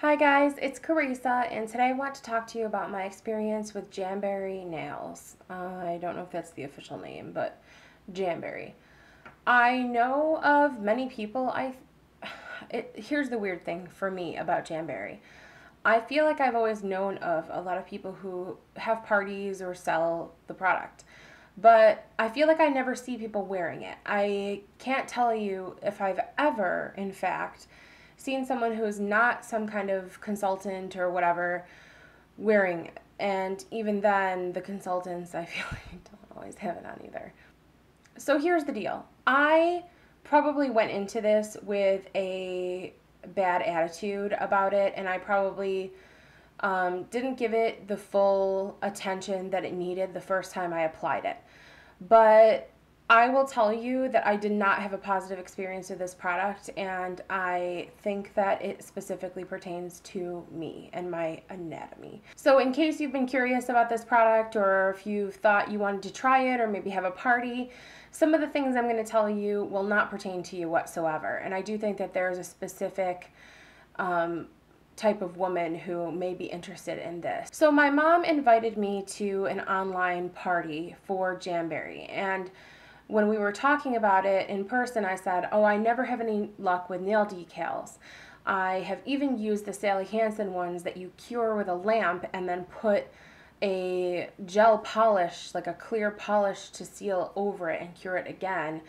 Hi guys, it's Carissa, and today I want to talk to you about my experience with Jamberry nails. I don't know if that's the official name, but Jamberry. I know of many people. Here's the weird thing for me about Jamberry. I feel like I've always known of a lot of people who have parties or sell the product, but I feel like I never see people wearing it. I can't tell you if I've ever, in fact, seen someone who's not some kind of consultant or whatever wearing it. And even then, the consultants, I feel like, don't always have it on either. So here's the deal. I probably went into this with a bad attitude about it, and I probably didn't give it the full attention that it needed the first time I applied it. But I will tell you that I did not have a positive experience with this product, and I think that it specifically pertains to me and my anatomy. So in case you've been curious about this product, or if you thought you wanted to try it or maybe have a party, some of the things I'm going to tell you will not pertain to you whatsoever. And I do think that there's a specific type of woman who may be interested in this. So my mom invited me to an online party for Jamberry, and when we were talking about it in person, I said, oh, I never have any luck with nail decals. I have even used the Sally Hansen ones that you cure with a lamp and then put a gel polish, like a clear polish, to seal over it and cure it again.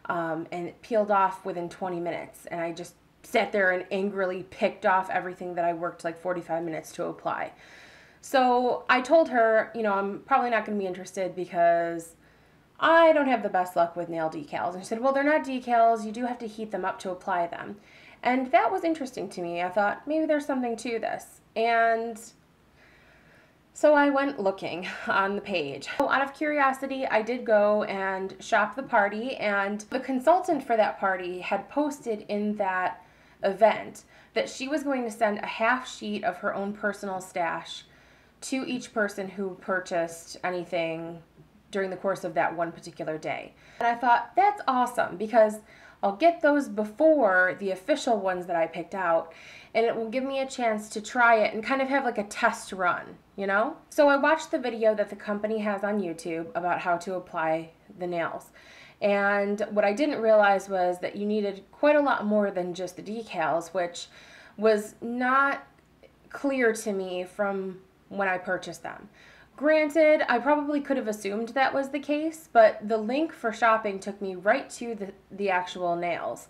And it peeled off within 20 minutes. And I just sat there and angrily picked off everything that I worked like 45 minutes to apply. So I told her, I'm probably not going to be interested because I don't have the best luck with nail decals. And she said, well, they're not decals. You do have to heat them up to apply them. And that was interesting to me. I thought, maybe there's something to this. And so I went looking on the page. So out of curiosity, I did go and shop the party, and the consultant for that party had posted in that event that she was going to send a half sheet of her own personal stash to each person who purchased anything during the course of that one particular day. And I thought, that's awesome, because I'll get those before the official ones that I picked out, and it will give me a chance to try it and kind of have like a test run, So I watched the video that the company has on YouTube about how to apply the nails. And what I didn't realize was that you needed quite a lot more than just the decals, which was not clear to me from when I purchased them. Granted, I probably could have assumed that was the case, but the link for shopping took me right to the actual nails.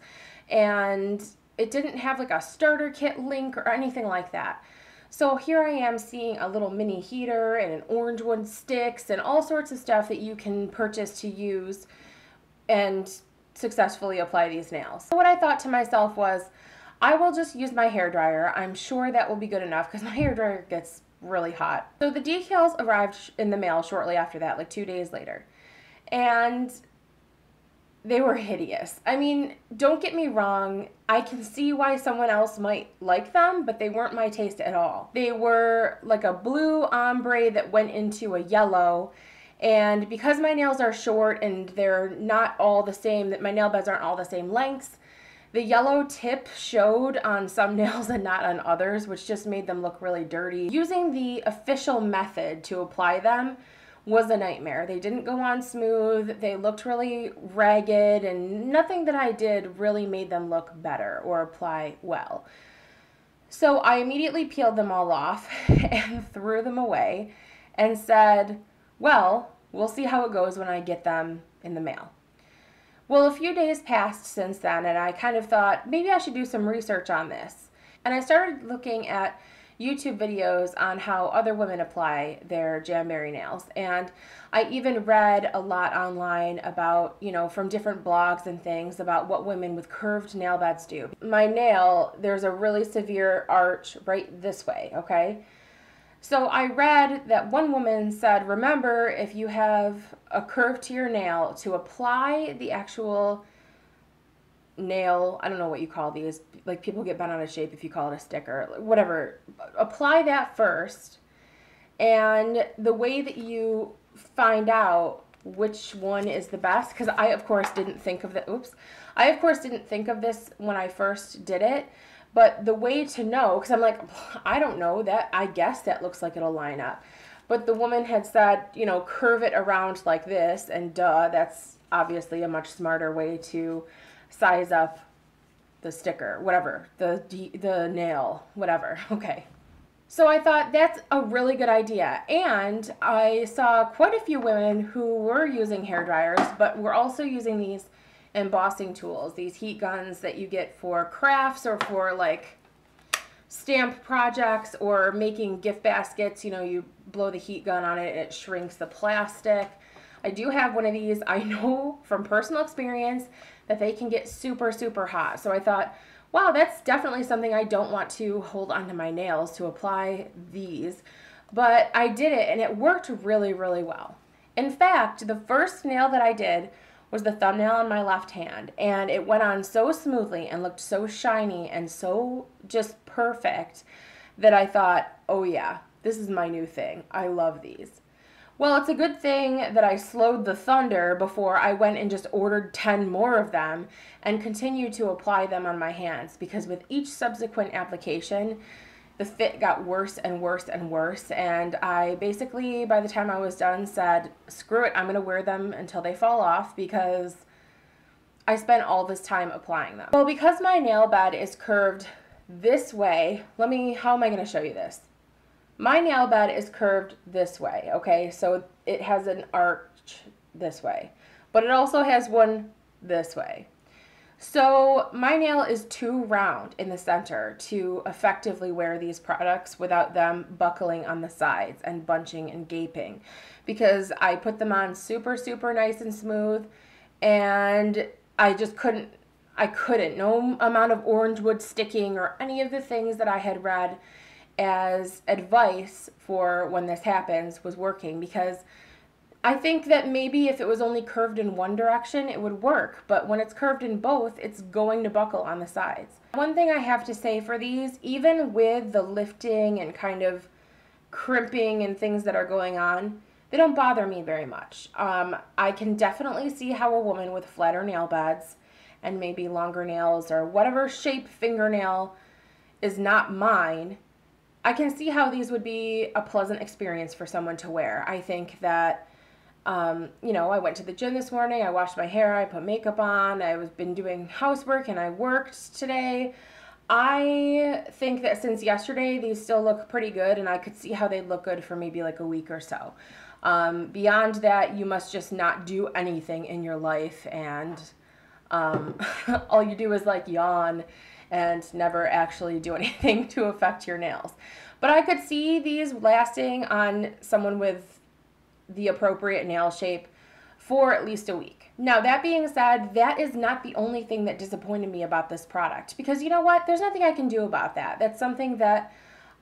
And it didn't have like a starter kit link or anything like that. So here I am seeing a little mini heater and an orange wood sticks and all sorts of stuff that you can purchase to use and successfully apply these nails. So what I thought to myself was, I will just use my hairdryer. I'm sure that will be good enough because my hairdryer gets really hot. So the decals arrived in the mail shortly after that, like 2 days later. And they were hideous. I mean, don't get me wrong, I can see why someone else might like them, but they weren't my taste at all. They were like a blue ombre that went into a yellow, and because my nails are short and they're not all the same, that my nail beds aren't all the same lengths, the yellow tip showed on some nails and not on others, which just made them look really dirty. Using the official method to apply them was a nightmare. They didn't go on smooth, they looked really ragged, and nothing that I did really made them look better or apply well. So I immediately peeled them all off and threw them away and said, well, we'll see how it goes when I get them in the mail. Well, a few days passed since then, and I kind of thought, maybe I should do some research on this. And I started looking at YouTube videos on how other women apply their Jamberry nails. And I even read a lot online about, from different blogs and things about what women with curved nail beds do. My nail, there's a really severe arch right this way, okay? So I read that one woman said, remember, if you have a curve to your nail, to apply the actual nail, I don't know what you call these, like people get bent out of shape if you call it a sticker, whatever, apply that first. And the way that you find out which one is the best, because I of course didn't think of this when I first did it, But the way to know, because I'm like, I don't know that, I guess that looks like it'll line up. But the woman had said, you know, curve it around like this, and duh, that's obviously a much smarter way to size up the sticker, whatever, the nail, whatever. Okay. So I thought that's a really good idea. And I saw quite a few women who were using hair dryers, but were also using these embossing tools, these heat guns that you get for crafts or for like stamp projects or making gift baskets. You know, you blow the heat gun on it and it shrinks the plastic. I do have one of these. I know from personal experience that they can get super, super hot. So I thought, wow, that's definitely something I don't want to hold onto my nails to apply these. But I did it and it worked really, really well. In fact, the first nail that I did was the thumbnail on my left hand, and it went on so smoothly and looked so shiny and so just perfect that I thought, oh yeah, this is my new thing. I love these. Well, it's a good thing that I slowed the thunder before I went and just ordered 10 more of them and continued to apply them on my hands, because with each subsequent application, the fit got worse and worse and worse, and I basically, by the time I was done, said, screw it, I'm going to wear them until they fall off because I spent all this time applying them. Well, because my nail bed is curved this way, how am I going to show you this? My nail bed is curved this way, okay? So it has an arch this way, but it also has one this way. So my nail is too round in the center to effectively wear these products without them buckling on the sides and bunching and gaping, because I put them on super, super nice and smooth, and I just couldn't. No amount of orange wood sticking or any of the things that I had read as advice for when this happens was working, because I think that maybe if it was only curved in one direction, it would work. But when it's curved in both, it's going to buckle on the sides. One thing I have to say for these, even with the lifting and kind of crimping and things that are going on, they don't bother me very much. I can definitely see how a woman with flatter nail beds and maybe longer nails or whatever shape fingernail is not mine, I can see how these would be a pleasant experience for someone to wear. I think that you know, I went to the gym this morning, I washed my hair, I put makeup on, I've been doing housework, and I worked today. I think that since yesterday, these still look pretty good, and I could see how they'd look good for maybe like a week or so. Beyond that, you must just not do anything in your life, and all you do is like yawn and never actually do anything to affect your nails. But I could see these lasting on someone with the appropriate nail shape for at least a week. Now, that being said, that is not the only thing that disappointed me about this product, because you know what? There's nothing I can do about that. That's something that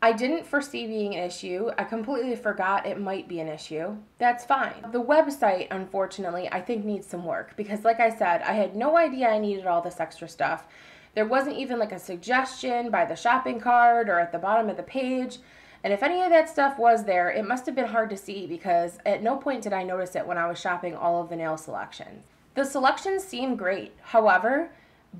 I didn't foresee being an issue. I completely forgot it might be an issue. That's fine. The website, unfortunately, I think needs some work, because like I said, I had no idea I needed all this extra stuff. There wasn't even like a suggestion by the shopping cart or at the bottom of the page. And if any of that stuff was there, it must have been hard to see, because at no point did I notice it when I was shopping all of the nail selections. The selections seem great. However,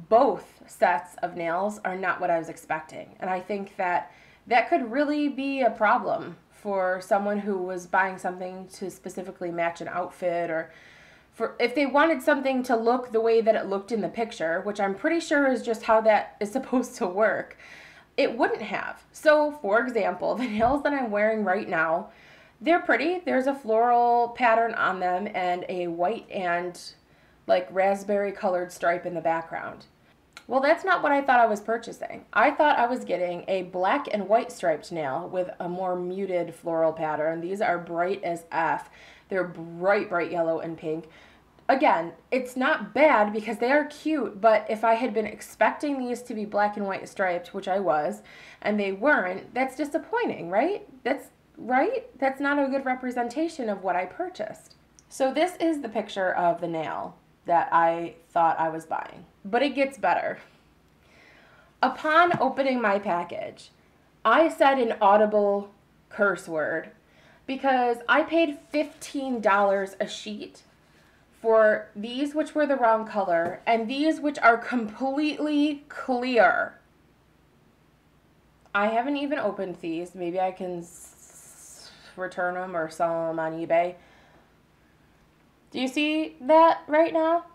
both sets of nails are not what I was expecting. And I think that that could really be a problem for someone who was buying something to specifically match an outfit, or for if they wanted something to look the way that it looked in the picture, which I'm pretty sure is just how that is supposed to work. It wouldn't have. So, for example, the nails that I'm wearing right now, they're pretty. There's a floral pattern on them and a white and like raspberry colored stripe in the background. Well, that's not what I thought I was purchasing. I thought I was getting a black and white striped nail with a more muted floral pattern. These are bright as F. They're bright, bright yellow and pink. Again, it's not bad because they are cute, but if I had been expecting these to be black and white striped, which I was, and they weren't, that's disappointing, right? That's not a good representation of what I purchased. So this is the picture of the nail that I thought I was buying, but it gets better. Upon opening my package, I said an audible curse word because I paid $15 a sheet for these, which were the wrong color, and these which are completely clear. I haven't even opened these. Maybe I can return them or sell them on eBay. Do you see that right now?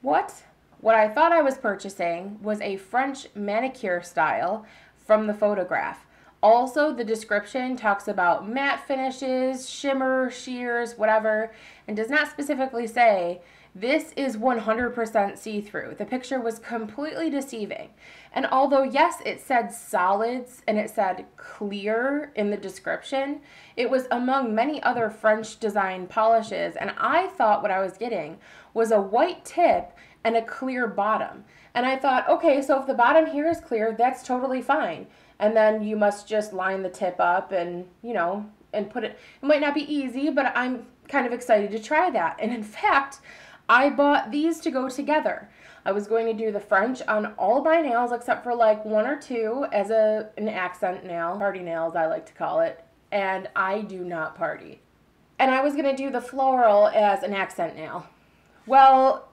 What? What I thought I was purchasing was a French manicure style from the photograph. Also, the description talks about matte finishes, shimmer, sheers, whatever, and does not specifically say this is 100% see-through. The picture was completely deceiving. And although, yes, it said solids and it said clear in the description, it was among many other French design polishes, and I thought what I was getting was a white tip and a clear bottom. And I thought, okay, so if the bottom here is clear, that's totally fine. And then you must just line the tip up and, you know, and put it. It might not be easy, but I'm kind of excited to try that. And in fact, I bought these to go together. I was going to do the French on all my nails except for like one or two as an accent nail. Party nails, I like to call it. And I do not party. And I was going to do the floral as an accent nail. Well,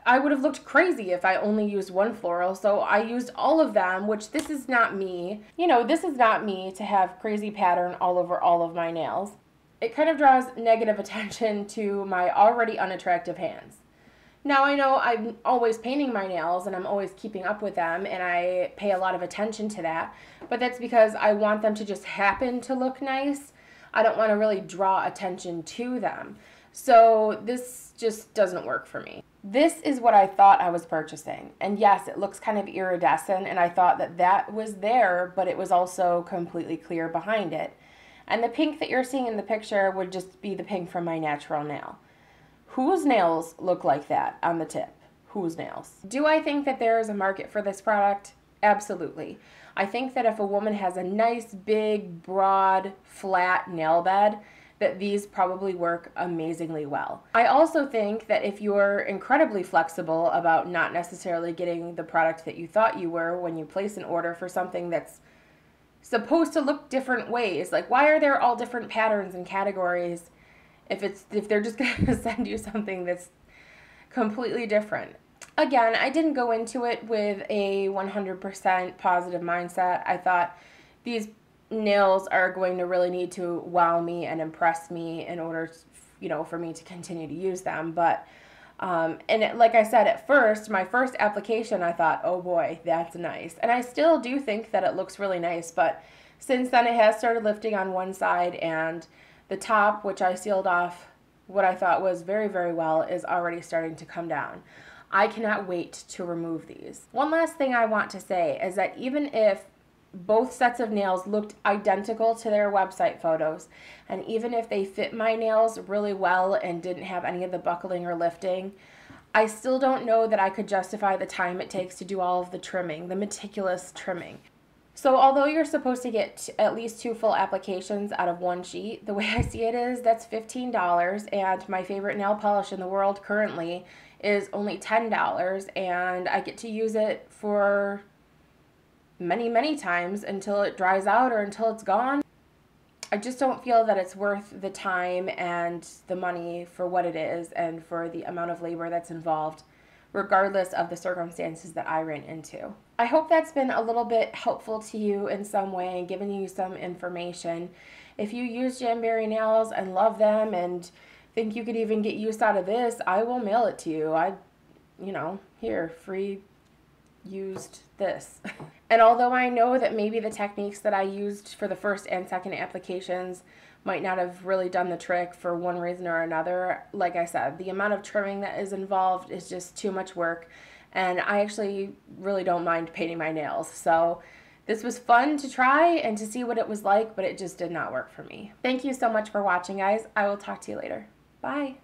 I would have looked crazy if I only used one floral, so I used all of them, which this is not me. You know, this is not me to have crazy pattern all over all of my nails. It kind of draws negative attention to my already unattractive hands. Now, I know I'm always painting my nails and I'm always keeping up with them and I pay a lot of attention to that, but that's because I want them to just happen to look nice. I don't want to really draw attention to them. So this just doesn't work for me. This is what I thought I was purchasing. And yes, it looks kind of iridescent and I thought that that was there, but it was also completely clear behind it. And the pink that you're seeing in the picture would just be the pink from my natural nail. Whose nails look like that on the tip? Whose nails? Do I think that there is a market for this product? Absolutely. I think that if a woman has a nice, big, broad, flat nail bed, that these probably work amazingly well. I also think that if you're incredibly flexible about not necessarily getting the product that you thought you were when you place an order for something that's supposed to look different ways, like why are there all different patterns and categories if they're just going to send you something that's completely different? Again, I didn't go into it with a 100% positive mindset. I thought these nails are going to really need to wow me and impress me in order, you know, for me to continue to use them. But like I said, at first, my first application, I thought, oh boy, that's nice. And I still do think that it looks really nice, but since then it has started lifting on one side, and the top, which I sealed off what I thought was very, very well, is already starting to come down. I cannot wait to remove these. One last thing I want to say is that even if both sets of nails looked identical to their website photos, and even if they fit my nails really well and didn't have any of the buckling or lifting, I still don't know that I could justify the time it takes to do all of the trimming, the meticulous trimming. So although you're supposed to get at least 2 full applications out of one sheet, the way I see it is that's $15, and my favorite nail polish in the world currently is only $10, and I get to use it for many, many times until it dries out or until it's gone. I just don't feel that it's worth the time and the money for what it is and for the amount of labor that's involved, regardless of the circumstances that I ran into. I hope that's been a little bit helpful to you in some way and given you some information. If you use Jamberry nails and love them and think you could even get use out of this, I will mail it to you. Here, free used this. And although I know that maybe the techniques that I used for the first and second applications might not have really done the trick for one reason or another, like I said, the amount of trimming that is involved is just too much work, and I actually really don't mind painting my nails. So this was fun to try and to see what it was like, but it just did not work for me. Thank you so much for watching, guys. I will talk to you later. Bye.